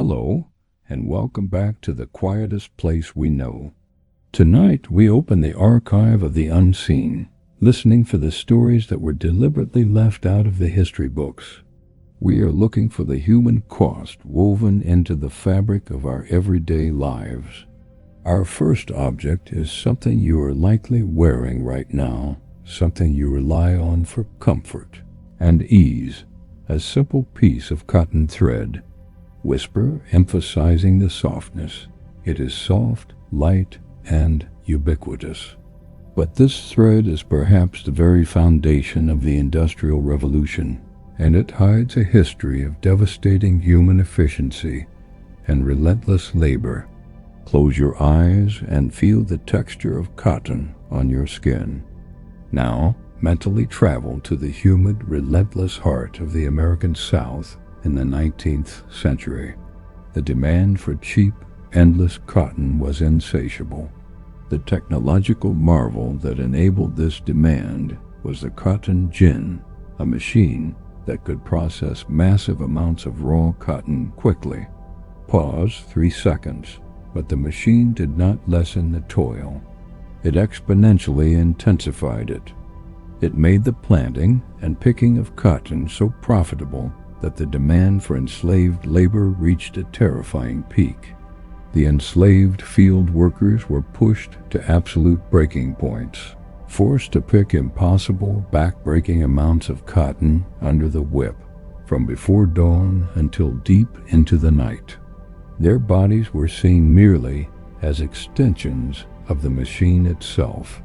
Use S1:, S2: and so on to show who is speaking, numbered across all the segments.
S1: Hello, and welcome back to the quietest place we know. Tonight, we open the archive of the unseen, listening for the stories that were deliberately left out of the history books. We are looking for the human cost woven into the fabric of our everyday lives. Our first object is something you are likely wearing right now, something you rely on for comfort and ease, a simple piece of cotton thread. Whisper, emphasizing the softness. It is soft, light, and ubiquitous. But this thread is perhaps the very foundation of the Industrial Revolution, and it hides a history of devastating human efficiency and relentless labor. Close your eyes and feel the texture of cotton on your skin. Now, mentally travel to the humid, relentless heart of the American South in the 19th century. The demand for cheap, endless cotton was insatiable. The technological marvel that enabled this demand was the cotton gin, a machine that could process massive amounts of raw cotton quickly. Pause 3 seconds, but the machine did not lessen the toil. It exponentially intensified it. It made the planting and picking of cotton so profitable that the demand for enslaved labor reached a terrifying peak. The enslaved field workers were pushed to absolute breaking points, forced to pick impossible, back-breaking amounts of cotton under the whip, from before dawn until deep into the night. Their bodies were seen merely as extensions of the machine itself.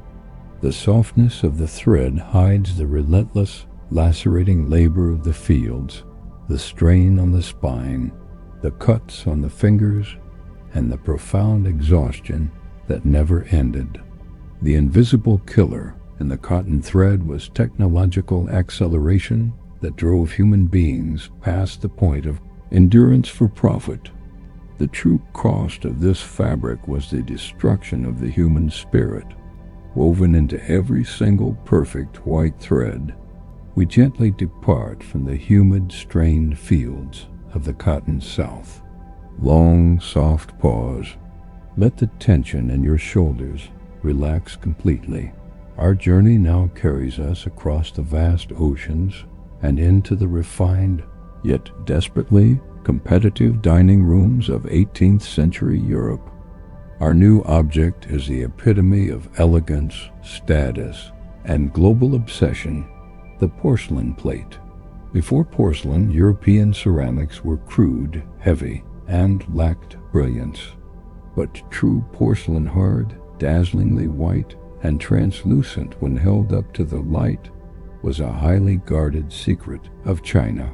S1: The softness of the thread hides the relentless, lacerating labor of the fields, the strain on the spine, the cuts on the fingers, and the profound exhaustion that never ended. The invisible killer in the cotton thread was technological acceleration that drove human beings past the point of endurance for profit. The true cost of this fabric was the destruction of the human spirit. Woven into every single perfect white thread, we gently depart from the humid, strained fields of the cotton South. Long, soft pause. Let the tension in your shoulders relax completely. Our journey now carries us across the vast oceans and into the refined, yet desperately competitive dining rooms of 18th century Europe. Our new object is the epitome of elegance, status, and global obsession. The porcelain plate. Before porcelain, European ceramics were crude, heavy, and lacked brilliance. But true porcelain, hard, dazzlingly white, and translucent when held up to the light, was a highly guarded secret of China.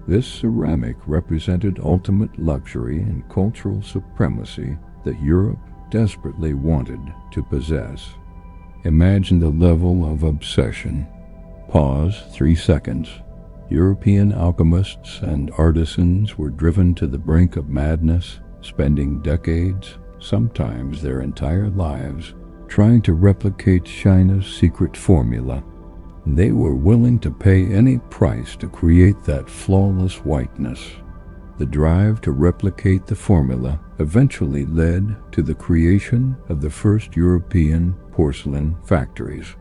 S1: This ceramic represented ultimate luxury and cultural supremacy that Europe desperately wanted to possess. Imagine the level of obsession. Pause 3 seconds. European alchemists and artisans were driven to the brink of madness, spending decades, sometimes their entire lives, trying to replicate China's secret formula. They were willing to pay any price to create that flawless whiteness. The drive to replicate the formula eventually led to the creation of the first European porcelain factories.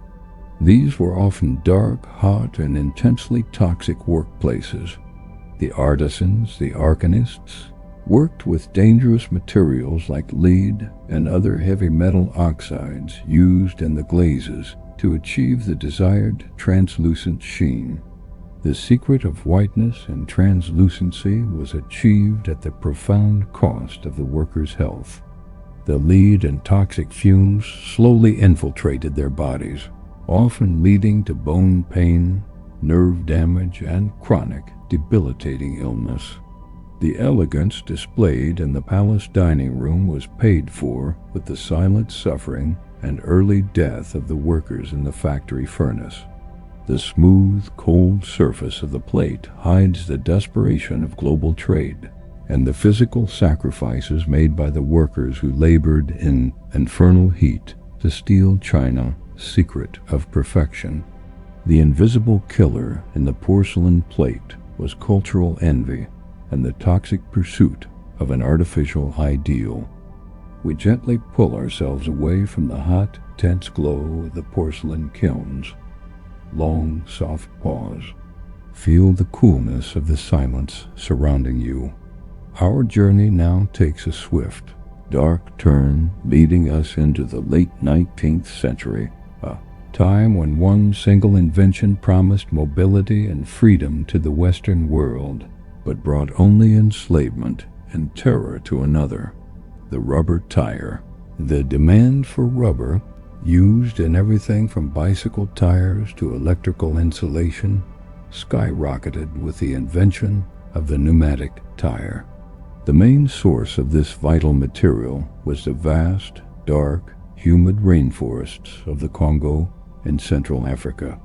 S1: These were often dark, hot, and intensely toxic workplaces. The artisans, the arcanists, worked with dangerous materials like lead and other heavy metal oxides used in the glazes to achieve the desired translucent sheen. The secret of whiteness and translucency was achieved at the profound cost of the workers' health. The lead and toxic fumes slowly infiltrated their bodies, often leading to bone pain, nerve damage, and chronic, debilitating illness. The elegance displayed in the palace dining room was paid for with the silent suffering and early death of the workers in the factory furnace. The smooth, cold surface of the plate hides the desperation of global trade and the physical sacrifices made by the workers who labored in infernal heat to steal China's secret of perfection. The invisible killer in the porcelain plate was cultural envy and the toxic pursuit of an artificial ideal. We gently pull ourselves away from the hot, tense glow of the porcelain kilns. Long, soft pause. Feel the coolness of the silence surrounding you. Our journey now takes a swift, dark turn, leading us into the late 19th century, a time when one single invention promised mobility and freedom to the Western world, but brought only enslavement and terror to another: the rubber tire. The demand for rubber, used in everything from bicycle tires to electrical insulation, skyrocketed with the invention of the pneumatic tire. The main source of this vital material was the vast, dark, humid rainforests of the Congo in Central Africa.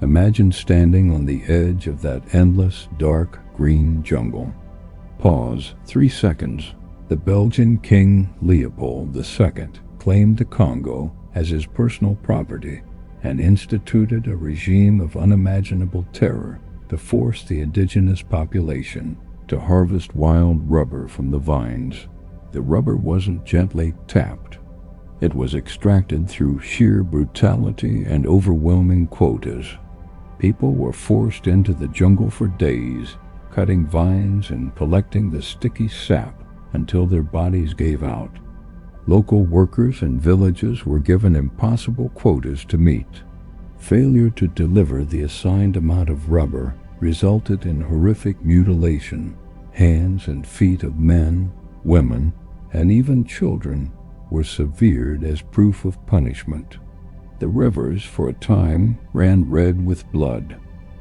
S1: Imagine standing on the edge of that endless, dark, green jungle. Pause 3 seconds. The Belgian King Leopold II claimed the Congo as his personal property and instituted a regime of unimaginable terror to force the indigenous population to harvest wild rubber from the vines. The rubber wasn't gently tapped. It was extracted through sheer brutality and overwhelming quotas. People were forced into the jungle for days, cutting vines and collecting the sticky sap until their bodies gave out. Local workers and villages were given impossible quotas to meet. Failure to deliver the assigned amount of rubber resulted in horrific mutilation. Hands and feet of men, women, and even children were severed as proof of punishment. The rivers, for a time, ran red with blood,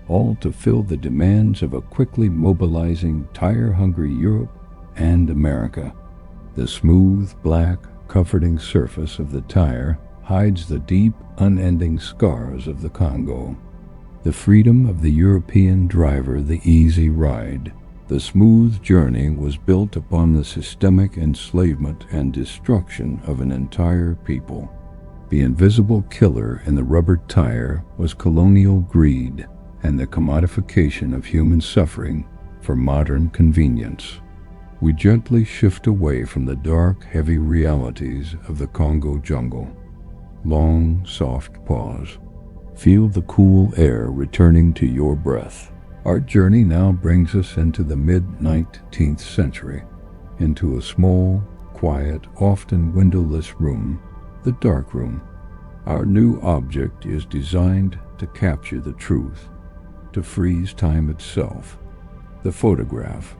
S1: all to fill the demands of a quickly mobilizing, tire-hungry Europe and America. The smooth, black, comforting surface of the tire hides the deep, unending scars of the Congo. The freedom of the European driver, the easy ride. The smooth journey was built upon the systemic enslavement and destruction of an entire people. The invisible killer in the rubber tire was colonial greed and the commodification of human suffering for modern convenience. We gently shift away from the dark, heavy realities of the Congo jungle. Long, soft pause. Feel the cool air returning to your breath. Our journey now brings us into the mid-19th century, into a small, quiet, often windowless room, the dark room. Our new object is designed to capture the truth, to freeze time itself. The photograph.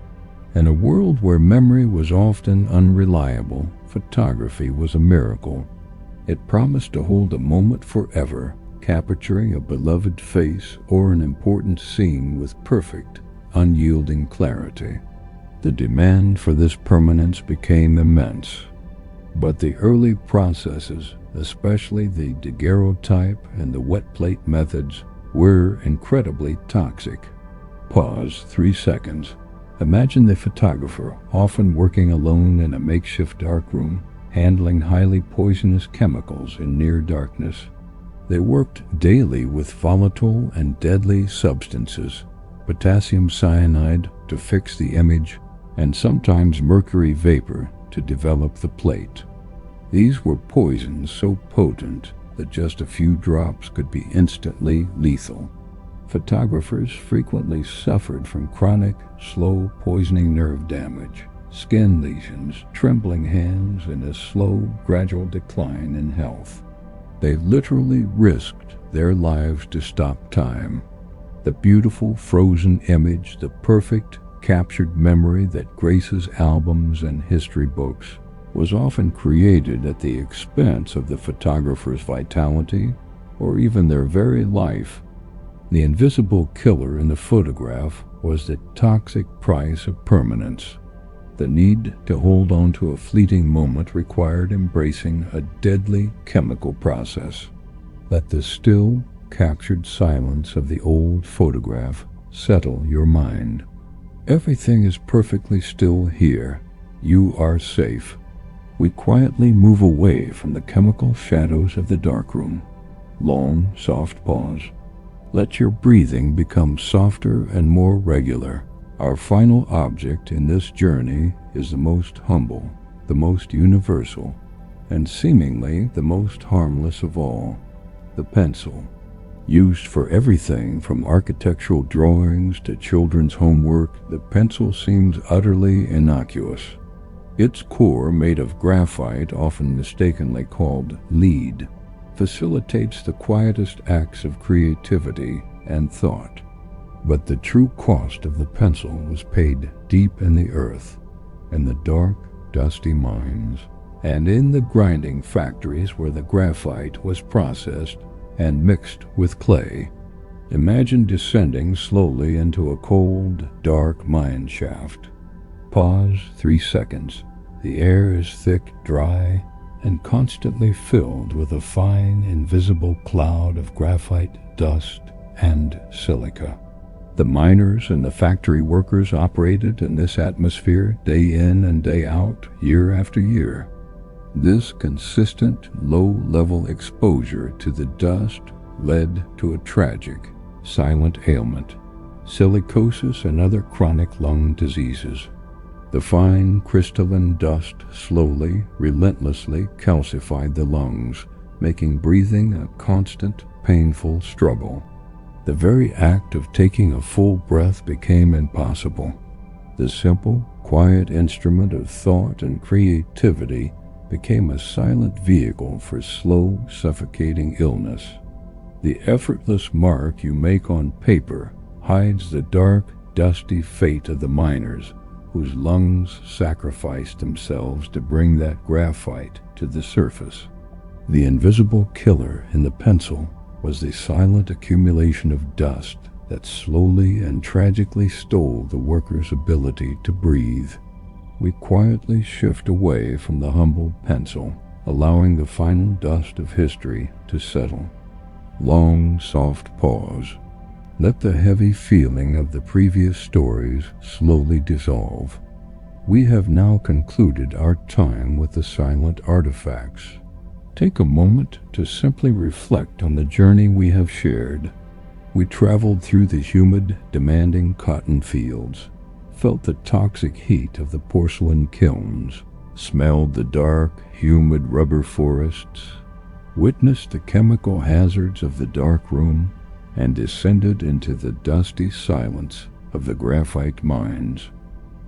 S1: In a world where memory was often unreliable, photography was a miracle. It promised to hold a moment forever, capturing a beloved face or an important scene with perfect, unyielding clarity. The demand for this permanence became immense, but the early processes, especially the daguerreotype and the wet plate methods, were incredibly toxic. Pause 3 seconds. Imagine the photographer, often working alone in a makeshift darkroom, handling highly poisonous chemicals in near darkness. They worked daily with volatile and deadly substances, potassium cyanide to fix the image, and sometimes mercury vapor to develop the plate. These were poisons so potent that just a few drops could be instantly lethal. Photographers frequently suffered from chronic, slow poisoning nerve damage, skin lesions, trembling hands, and a slow, gradual decline in health. They literally risked their lives to stop time. The beautiful frozen image, the perfect captured memory that graces albums and history books, was often created at the expense of the photographer's vitality or even their very life. The invisible killer in the photograph was the toxic price of permanence. The need to hold on to a fleeting moment required embracing a deadly chemical process. Let the still, captured silence of the old photograph settle your mind. Everything is perfectly still here. You are safe. We quietly move away from the chemical shadows of the darkroom. Long, soft pause. Let your breathing become softer and more regular. Our final object in this journey is the most humble, the most universal, and seemingly the most harmless of all, the pencil. Used for everything from architectural drawings to children's homework, the pencil seems utterly innocuous. Its core, made of graphite, often mistakenly called lead, facilitates the quietest acts of creativity and thought. But the true cost of the pencil was paid deep in the earth, in the dark, dusty mines, and in the grinding factories where the graphite was processed and mixed with clay. Imagine descending slowly into a cold, dark mine shaft. Pause 3 seconds. The air is thick, dry, and constantly filled with a fine, invisible cloud of graphite, dust, and silica. The miners and the factory workers operated in this atmosphere day in and day out, year after year. This consistent, low-level exposure to the dust led to a tragic, silent ailment, silicosis and other chronic lung diseases. The fine, crystalline dust slowly, relentlessly calcified the lungs, making breathing a constant, painful struggle. The very act of taking a full breath became impossible. The simple, quiet instrument of thought and creativity became a silent vehicle for slow, suffocating illness. The effortless mark you make on paper hides the dark, dusty fate of the miners whose lungs sacrificed themselves to bring that graphite to the surface. The invisible killer in the pencil was the silent accumulation of dust that slowly and tragically stole the worker's ability to breathe. We quietly shift away from the humble pencil, allowing the final dust of history to settle. Long, soft pause. Let the heavy feeling of the previous stories slowly dissolve. We have now concluded our time with the silent artifacts. Take a moment to simply reflect on the journey we have shared. We traveled through the humid, demanding cotton fields, felt the toxic heat of the porcelain kilns, smelled the dark, humid rubber forests, witnessed the chemical hazards of the dark room, and descended into the dusty silence of the graphite mines.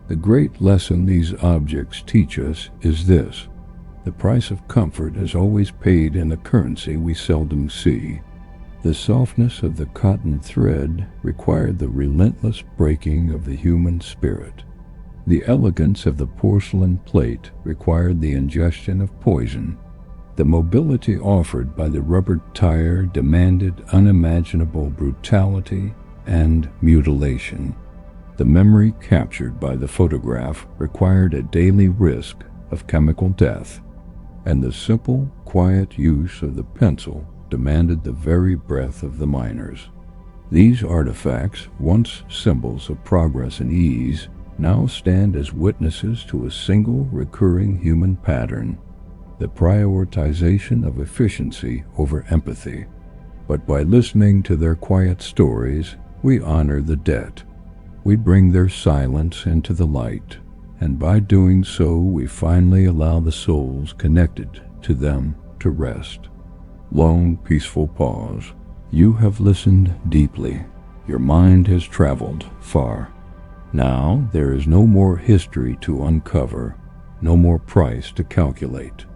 S1: The great lesson these objects teach us is this: the price of comfort is always paid in a currency we seldom see. The softness of the cotton thread required the relentless breaking of the human spirit. The elegance of the porcelain plate required the ingestion of poison. The mobility offered by the rubber tire demanded unimaginable brutality and mutilation. The memory captured by the photograph required a daily risk of chemical death. And the simple, quiet use of the pencil demanded the very breath of the miners. These artifacts, once symbols of progress and ease, now stand as witnesses to a single recurring human pattern: the prioritization of efficiency over empathy. But by listening to their quiet stories, we honor the dead. We bring their silence into the light, and by doing so, we finally allow the souls connected to them to rest. Long, peaceful pause. You have listened deeply. Your mind has traveled far. Now there is no more history to uncover, no more price to calculate.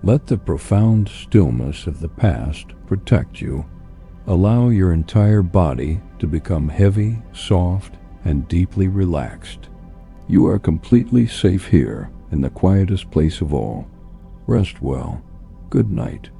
S1: Let the profound stillness of the past protect you. Allow your entire body to become heavy, soft, and deeply relaxed. You are completely safe here, in the quietest place of all. Rest well. Good night.